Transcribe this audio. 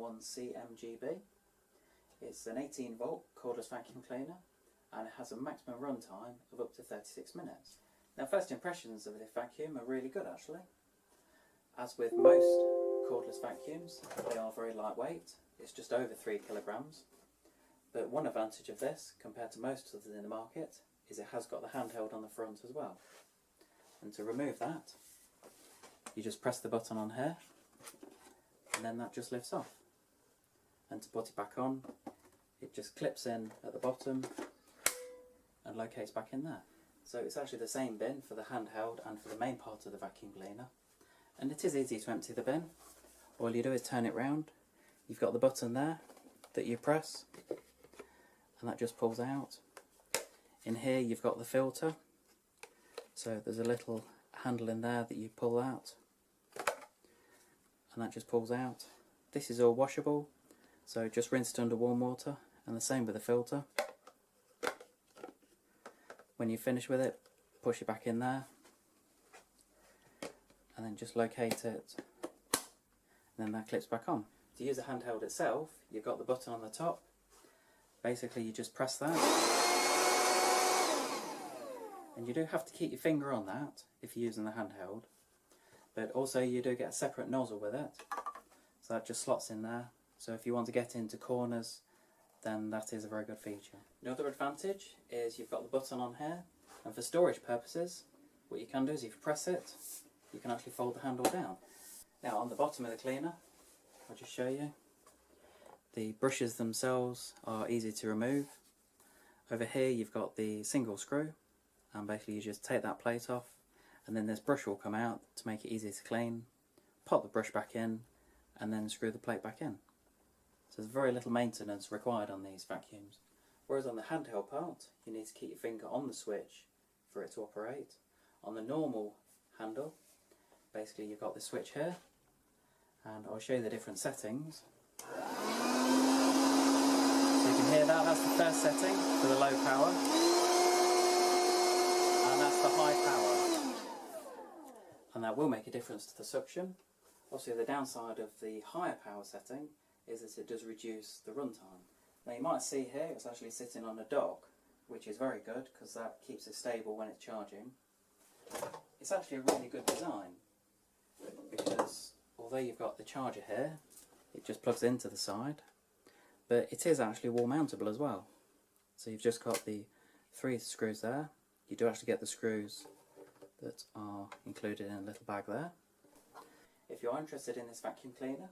bbhm1cmgb. It's an 18 volt cordless vacuum cleaner and it has a maximum run time of up to 36 minutes. Now, first impressions of this vacuum are really good actually. As with most cordless vacuums, they are very lightweight. It's just over 3 kilograms. But one advantage of this, compared to most others in the market, is it has got the handheld on the front as well. And to remove that, you just press the button on here, and then that just lifts off. And to put it back on, it just clips in at the bottom and locates back in there. So it's actually the same bin for the handheld and for the main part of the vacuum cleaner. And it is easy to empty the bin. All you do is turn it round. You've got the button there that you press, and that just pulls out. In here you've got the filter, so there's a little handle in there that you pull out, and that just pulls out. This is all washable, so just rinse it under warm water, and the same with the filter. When you finish with it, push it back in there, and then just locate it, and then that clips back on. To use the handheld itself, you've got the button on the top. Basically you just press that, and you do have to keep your finger on that if you're using the handheld, but also you do get a separate nozzle with it, so that just slots in there. So if you want to get into corners, then that is a very good feature. Another advantage is you've got the button on here, and for storage purposes what you can do is if you press it, you can actually fold the handle down. Now on the bottom of the cleaner, I'll just show you, the brushes themselves are easy to remove. Over here you've got the single screw, and basically you just take that plate off, and then this brush will come out to make it easy to clean. Pop the brush back in, and then screw the plate back in. So there's very little maintenance required on these vacuums. Whereas on the handheld part, you need to keep your finger on the switch for it to operate. On the normal handle, basically you've got the switch here, and I'll show you the different settings. So you can hear that, that's the first setting for the low power, and that's the high power. And that will make a difference to the suction. Also, the downside of the higher power setting is that it does reduce the runtime. Now you might see here it's actually sitting on a dock, which is very good because that keeps it stable when it's charging. It's actually a really good design because although you've got the charger here, it just plugs into the side, but it is actually wall mountable as well. So you've just got the 3 screws there. You do actually get the screws that are included in a little bag there. If you're interested in this vacuum cleaner,